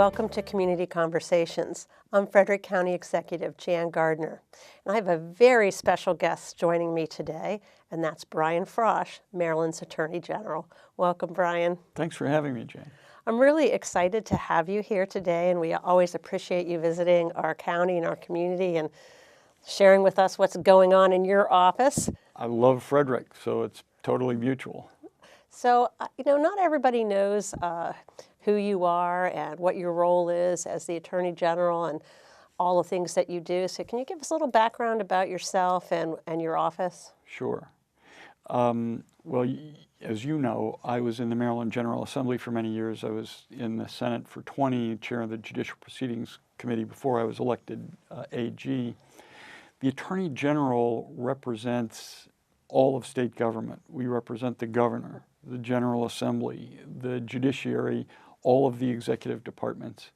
Welcome to Community Conversations. I'm Frederick County Executive Jan Gardner, and I have a very special guest joining me today, and that's Brian Frosh, Maryland's Attorney General. Welcome, Brian. Thanks for having me, Jane. I'm really excited to have you here today, and we always appreciate you visiting our county and our community and sharing with us what's going on in your office. I love Frederick, so it's totally mutual. So, not everybody knows who you are and what your role is as the Attorney General and all the things that you do. So can you give us a little background about yourself and your office? Sure. Well, as you know, I was in the Maryland General Assembly for many years. I was in the Senate for 20, chair of the Judicial Proceedings Committee before I was elected AG. The Attorney General represents all of state government. We represent the governor, the General Assembly, the judiciary, all of the executive departments.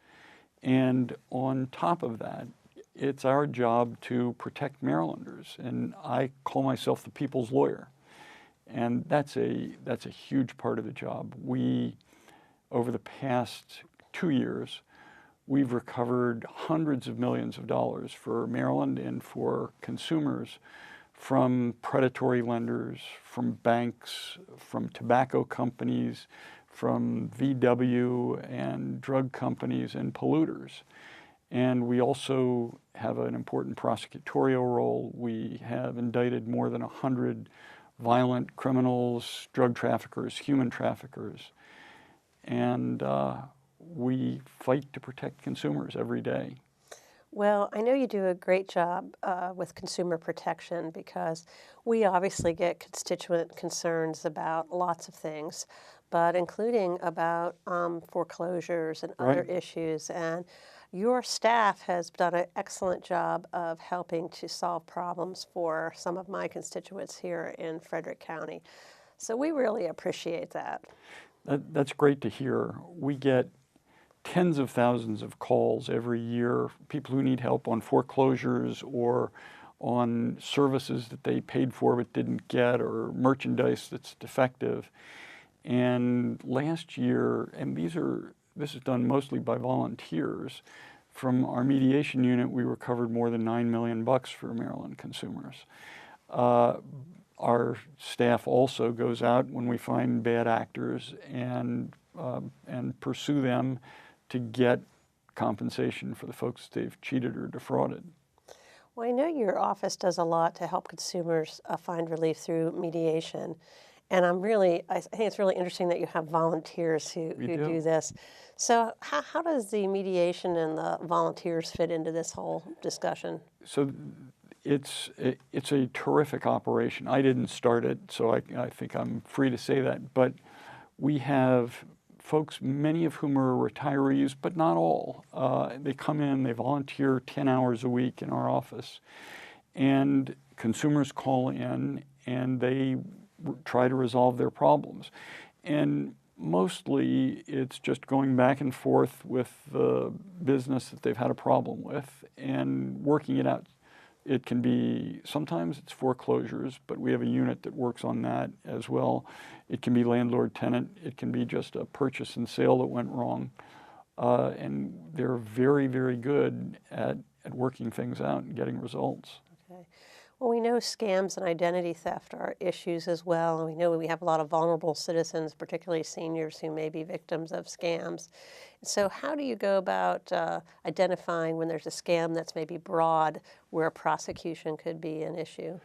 And on top of that, it's our job to protect Marylanders. And I call myself the people's lawyer. And that's a huge part of the job. We, over the past 2 years, we've recovered hundreds of millions of dollars for Maryland and for consumers from predatory lenders, from banks, from tobacco companies, from VW and drug companies and polluters. And we also have an important prosecutorial role. We have indicted more than 100 violent criminals, drug traffickers, human traffickers. And we fight to protect consumers every day. Well, I know you do a great job with consumer protection because we obviously get constituent concerns about lots of things, but including about foreclosures and other issues. And your staff has done an excellent job of helping to solve problems for some of my constituents here in Frederick County. So we really appreciate that. That's great to hear. We get tens of thousands of calls every year, people who need help on foreclosures or on services that they paid for but didn't get, or merchandise that's defective. And last year, and this is done mostly by volunteers, from our mediation unit, we recovered more than $9 million for Maryland consumers. Our staff also goes out when we find bad actors and pursue them to get compensation for the folks they've cheated or defrauded. Well, I know your office does a lot to help consumers find relief through mediation. And I think it's really interesting that you have volunteers who do this. So how does the mediation and the volunteers fit into this whole discussion? So it's a terrific operation. I didn't start it, so I think I'm free to say that. But we have folks, many of whom are retirees, but not all. They come in, they volunteer 10 hours a week in our office, and consumers call in and they try to resolve their problems. And mostly it's just going back and forth with the business that they've had a problem with and working it out. It can be, sometimes it's foreclosures, but we have a unit that works on that as well. It can be landlord-tenant. It can be just a purchase and sale that went wrong. And they're very, very good at working things out and getting results. Okay. Well, we know scams and identity theft are issues as well, and we know we have a lot of vulnerable citizens, particularly seniors, who may be victims of scams. So how do you go about identifying when there's a scam that's maybe broad, where prosecution could be an issue?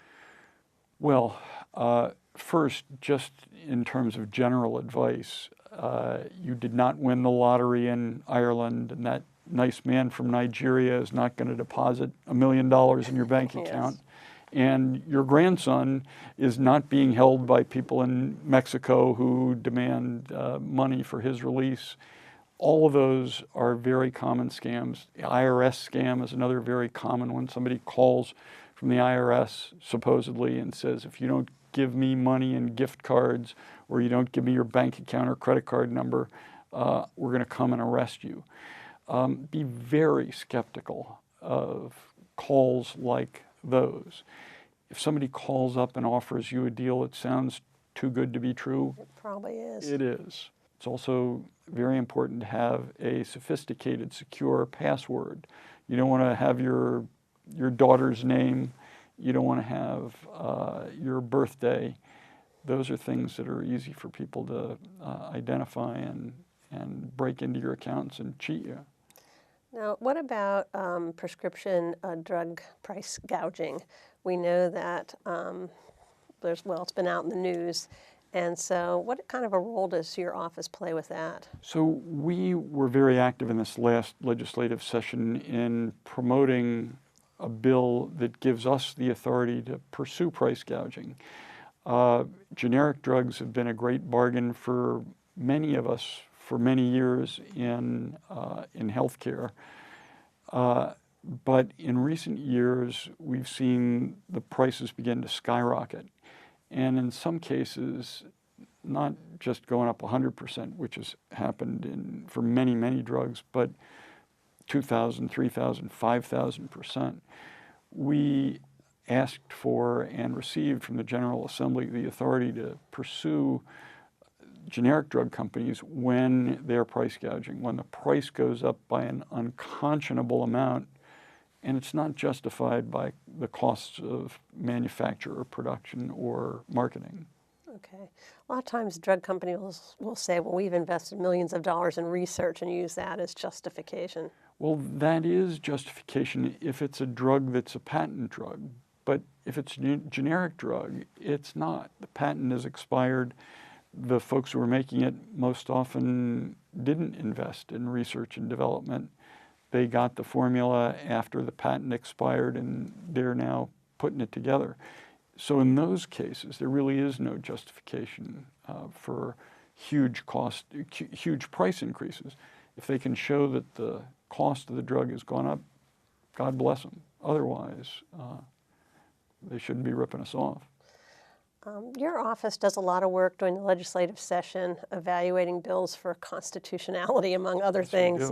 Well, first, just in terms of general advice, you did not win the lottery in Ireland, and that nice man from Nigeria is not going to deposit $1 million in your bank account. Yes. And your grandson is not being held by people in Mexico who demand money for his release. All of those are very common scams. The IRS scam is another very common one. Somebody calls from the IRS supposedly and says, if you don't give me money and gift cards, or you don't give me your bank account or credit card number, we're going to come and arrest you. Be very skeptical of calls like those. If somebody calls up and offers you a deal that sounds too good to be true, it probably is. It is. It's also very important to have a sophisticated, secure password. You don't want to have your daughter's name. You don't want to have your birthday. Those are things that are easy for people to identify and break into your accounts and cheat you. Now, what about prescription drug price gouging? We know that it's been out in the news. And so what kind of a role does your office play with that? So we were very active in this last legislative session in promoting a bill that gives us the authority to pursue price gouging. Generic drugs have been a great bargain for many of us for many years in healthcare. But in recent years, we've seen the prices begin to skyrocket. And in some cases, not just going up 100%, which has happened for many, many drugs, but 2,000, 3,000, 5,000%. We asked for and received from the General Assembly the authority to pursue generic drug companies when they're price gouging, when the price goes up by an unconscionable amount, and it's not justified by the costs of manufacture or production or marketing. Okay. A lot of times drug companies will say, well, we've invested millions of dollars in research and use that as justification. Well, that is justification if it's a drug that's a patent drug. But if it's a generic drug, it's not. The patent is expired. The folks who are making it most often didn't invest in research and development. They got the formula after the patent expired, and they're now putting it together. So in those cases, there really is no justification for huge price increases. If they can show that the cost of the drug has gone up, God bless them. Otherwise, they shouldn't be ripping us off. Your office does a lot of work during the legislative session, evaluating bills for constitutionality, among other things.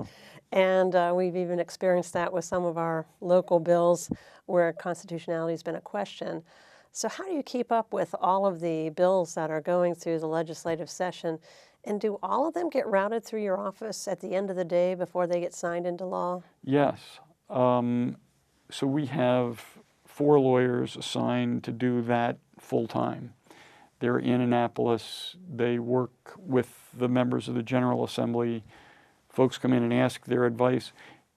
And we've even experienced that with some of our local bills where constitutionality has been a question. So how do you keep up with all of the bills that are going through the legislative session? And do all of them get routed through your office at the end of the day before they get signed into law? Yes. So we have 4 lawyers assigned to do that full time. They're in Annapolis. They work with the members of the General Assembly. Folks come in and ask their advice.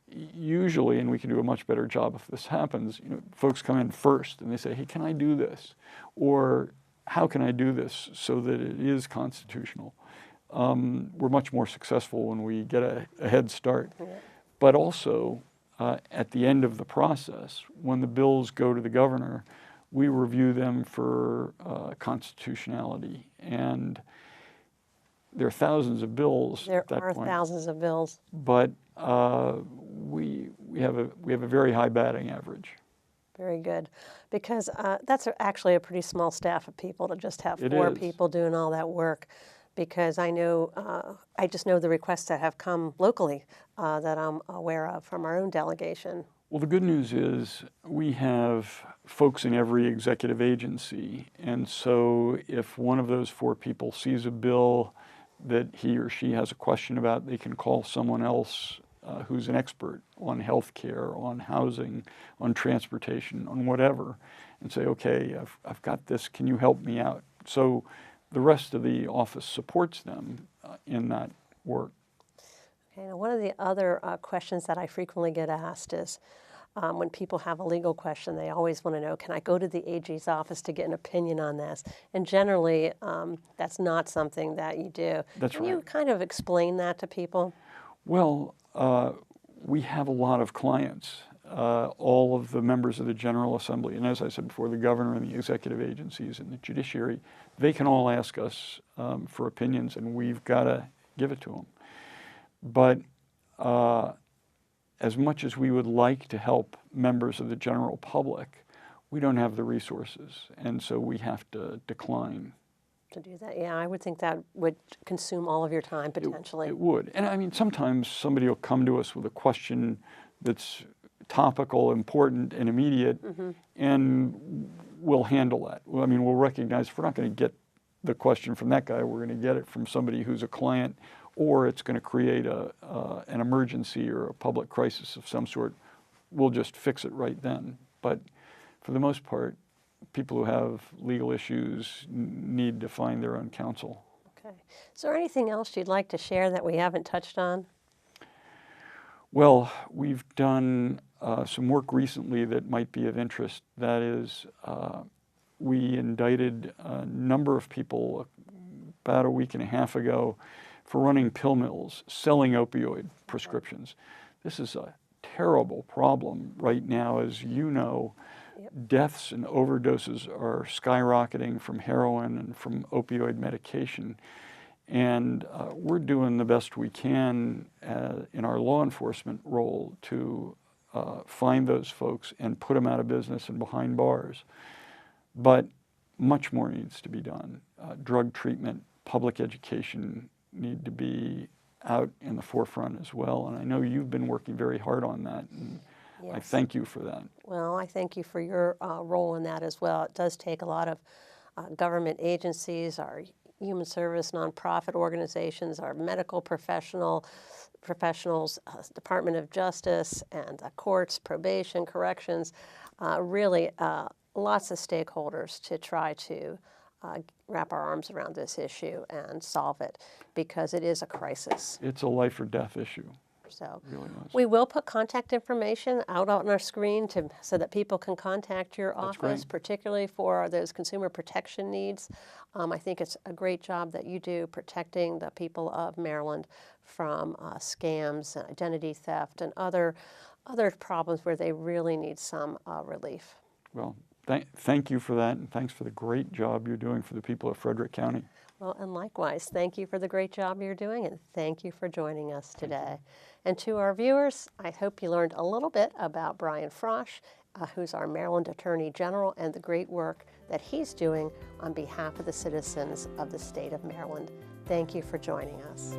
Usually, and we can do a much better job if this happens, folks come in first and they say, hey, can I do this? Or how can I do this so that it is constitutional? We're much more successful when we get a head start. Yeah. But also, at the end of the process, when the bills go to the governor, we review them for constitutionality. And there are thousands of bills at that point. There are thousands of bills. But we have a very high batting average. Very good. Because that's actually a pretty small staff of people to just have It 4 is. people doing all that work. Because I know, I just know the requests that have come locally that I'm aware of from our own delegation. Well, the good news is we have folks in every executive agency. And so if one of those 4 people sees a bill that he or she has a question about, they can call someone else who's an expert on healthcare, on housing, on transportation, on whatever, and say, okay, I've got this, can you help me out? So the rest of the office supports them in that work. Okay, now one of the other questions that I frequently get asked is when people have a legal question, they always want to know, can I go to the AG's office to get an opinion on this? And generally, that's not something that you do. That's Can right. you kind of explain that to people? Well, we have a lot of clients, all of the members of the General Assembly, and as I said before, the governor and the executive agencies and the judiciary, they can all ask us for opinions, and we've got to give it to them. But as much as we would like to help members of the general public, we don't have the resources, and so we have to decline. To do that, yeah, I would think that would consume all of your time potentially. It would. And I mean, sometimes somebody will come to us with a question that's topical, important, and immediate, and we'll handle that. I mean, we'll recognize if we're not going to get the question from that guy. We're going to get it from somebody who's a client, or it's going to create an emergency or a public crisis of some sort. We'll just fix it right then. But for the most part, people who have legal issues need to find their own counsel. Okay. Is there anything else you'd like to share that we haven't touched on? Well, we've done some work recently that might be of interest. That is, we indicted a number of people about a week and a half ago for running pill mills, selling opioid prescriptions. This is a terrible problem right now. As you know, deaths and overdoses are skyrocketing from heroin and from opioid medication. And we're doing the best we can in our law enforcement role to find those folks and put them out of business and behind bars. But much more needs to be done. Drug treatment, public education need to be out in the forefront as well. And I know you've been working very hard on that. And Yes. I thank you for that. Well, I thank you for your role in that as well. It does take a lot of government agencies, our human service, nonprofit organizations, our medical professionals, Department of Justice, and courts, probation, corrections, really lots of stakeholders to try to wrap our arms around this issue and solve it, because it is a crisis. It's a life or death issue. So Really was. we will put contact information out on our screen so that people can contact your That's office, great. particularly for those consumer protection needs. I think it's a great job that you do protecting the people of Maryland from scams, identity theft, and other problems where they really need some relief. Well, thank you for that, and thanks for the great job you're doing for the people of Frederick County. Well, and likewise, thank you for the great job you're doing, and thank you for joining us today. And to our viewers, I hope you learned a little bit about Brian Frosh, who's our Maryland Attorney General, and the great work that he's doing on behalf of the citizens of the state of Maryland. Thank you for joining us.